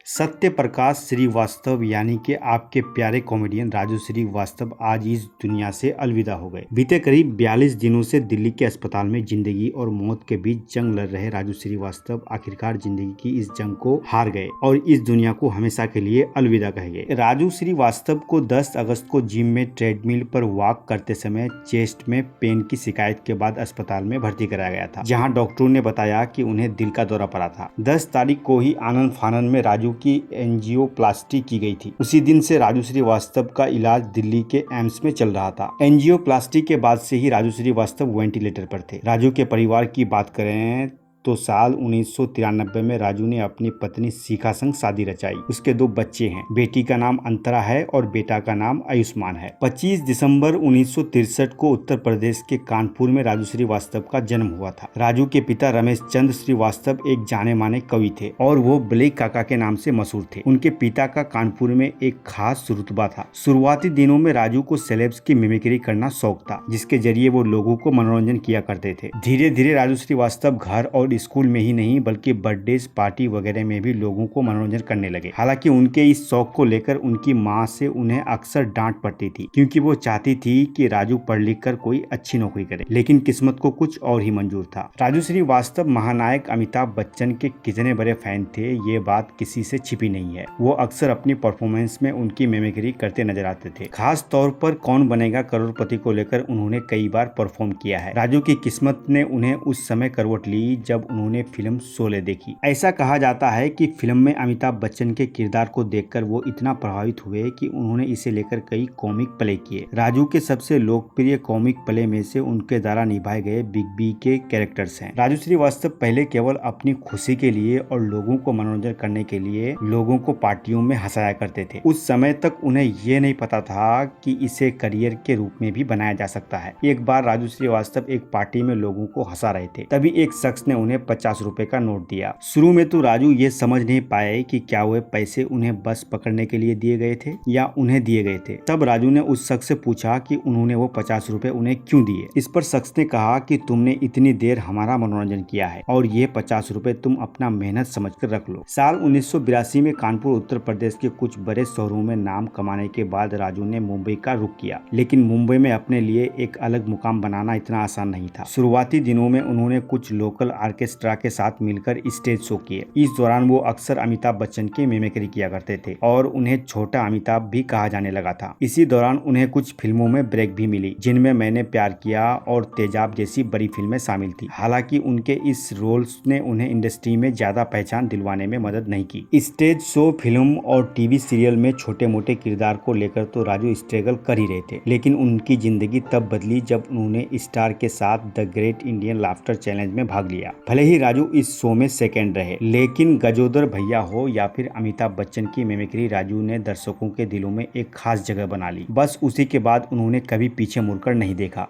सत्य प्रकाश श्रीवास्तव यानी कि आपके प्यारे कॉमेडियन राजू श्रीवास्तव आज इस दुनिया से अलविदा हो गए। बीते करीब 42 दिनों से दिल्ली के अस्पताल में जिंदगी और मौत के बीच जंग लड़ रहे राजू श्रीवास्तव आखिरकार जिंदगी की इस जंग को हार गए और इस दुनिया को हमेशा के लिए अलविदा कह गए। राजू श्रीवास्तव को 10 अगस्त को जिम में ट्रेडमिल पर वॉक करते समय चेस्ट में पेन की शिकायत के बाद अस्पताल में भर्ती कराया गया था, जहाँ डॉक्टरों ने बताया कि उन्हें दिल का दौरा पड़ा था। 10 तारीख को ही आनंद फानन में राजू की एंजियोप्लास्टी की गई थी। उसी दिन से राजू श्रीवास्तव का इलाज दिल्ली के एम्स में चल रहा था। एंजियोप्लास्टी के बाद से ही राजू श्रीवास्तव वेंटिलेटर पर थे। राजू के परिवार की बात करें तो साल 1993 में राजू ने अपनी पत्नी शिखा संग शादी रचाई। उसके 2 बच्चे हैं, बेटी का नाम अंतरा है और बेटा का नाम आयुष्मान है। 25 दिसंबर 1963 को उत्तर प्रदेश के कानपुर में राजू श्रीवास्तव का जन्म हुआ था। राजू के पिता रमेश चंद्र श्रीवास्तव एक जाने माने कवि थे और वो ब्लैक काका के नाम से मशहूर थे। उनके पिता का कानपुर में एक खास रुतबा था। शुरुआती दिनों में राजू को सेलेब्स की मिमिक्री करना शौक था, जिसके जरिए वो लोगों को मनोरंजन किया करते थे। धीरे धीरे राजू श्रीवास्तव घर और स्कूल में ही नहीं बल्कि बर्थडे पार्टी वगैरह में भी लोगों को मनोरंजन करने लगे। हालांकि उनके इस शौक को लेकर उनकी माँ से उन्हें अक्सर डांट पड़ती थी, क्योंकि वो चाहती थी कि राजू पढ़ लिख कर कोई अच्छी नौकरी करे, लेकिन किस्मत को कुछ और ही मंजूर था। राजू श्रीवास्तव महानायक अमिताभ बच्चन के कितने बड़े फैन थे, ये बात किसी से छिपी नहीं है। वो अक्सर अपनी परफॉर्मेंस में उनकी मिमिक्री करते नजर आते थे। खास तौर पर कौन बनेगा करोड़पति को लेकर उन्होंने कई बार परफॉर्म किया है। राजू की किस्मत ने उन्हें उस समय करवट ली जब उन्होंने फिल्म शोले देखी। ऐसा कहा जाता है कि फिल्म में अमिताभ बच्चन के किरदार को देखकर वो इतना प्रभावित हुए कि उन्होंने इसे लेकर कई कॉमिक प्ले किए। राजू के सबसे लोकप्रिय कॉमिक प्ले में से उनके द्वारा निभाए गए बिग बी के कैरेक्टर्स हैं। राजू श्रीवास्तव पहले केवल अपनी खुशी के लिए और लोगों को मनोरंजन करने के लिए लोगों को पार्टियों में हंसाया करते थे। उस समय तक उन्हें ये नहीं पता था कि इसे करियर के रूप में भी बनाया जा सकता है। एक बार राजू श्रीवास्तव एक पार्टी में लोगों को हंसा रहे थे, तभी एक शख्स ने उन्हें 50 रुपए का नोट दिया। शुरू में तो राजू ये समझ नहीं पाए कि क्या वे पैसे उन्हें बस पकड़ने के लिए दिए गए थे या उन्हें दिए गए थे। तब राजू ने उस शख्स से पूछा कि उन्होंने वो 50 रुपए उन्हें क्यों दिए। इस पर शख्स ने कहा कि तुमने इतनी देर हमारा मनोरंजन किया है और ये 50 रुपए तुम अपना मेहनत समझकर रख लो। साल 1982 में कानपुर उत्तर प्रदेश के कुछ बड़े शहरों में नाम कमाने के बाद राजू ने मुंबई का रुख किया, लेकिन मुंबई में अपने लिए एक अलग मुकाम बनाना इतना आसान नहीं था। शुरुआती दिनों में उन्होंने कुछ लोकल ऑर्केस्ट्रा के साथ मिलकर स्टेज शो किए। इस दौरान वो अक्सर अमिताभ बच्चन की मिमिक्री किया करते थे और उन्हें छोटा अमिताभ भी कहा जाने लगा था। इसी दौरान उन्हें कुछ फिल्मों में ब्रेक भी मिली, जिनमें मैंने प्यार किया और तेजाब जैसी बड़ी फिल्में शामिल थी। हालांकि उनके इस रोल्स ने उन्हें इंडस्ट्री में ज्यादा पहचान दिलवाने में मदद नहीं की। स्टेज शो, फिल्म और टीवी सीरियल में छोटे मोटे किरदार को लेकर तो राजू स्ट्रगल कर ही रहे थे, लेकिन उनकी जिंदगी तब बदली जब उन्होंने स्टार के साथ the great Indian laughter challenge में भाग लिया। भले ही राजू इस शो में सेकंड रहे, लेकिन गजोदर भैया हो या फिर अमिताभ बच्चन की मिमिक्री राजू ने दर्शकों के दिलों में एक खास जगह बना ली। बस उसी के बाद उन्होंने कभी पीछे मुड़कर नहीं देखा।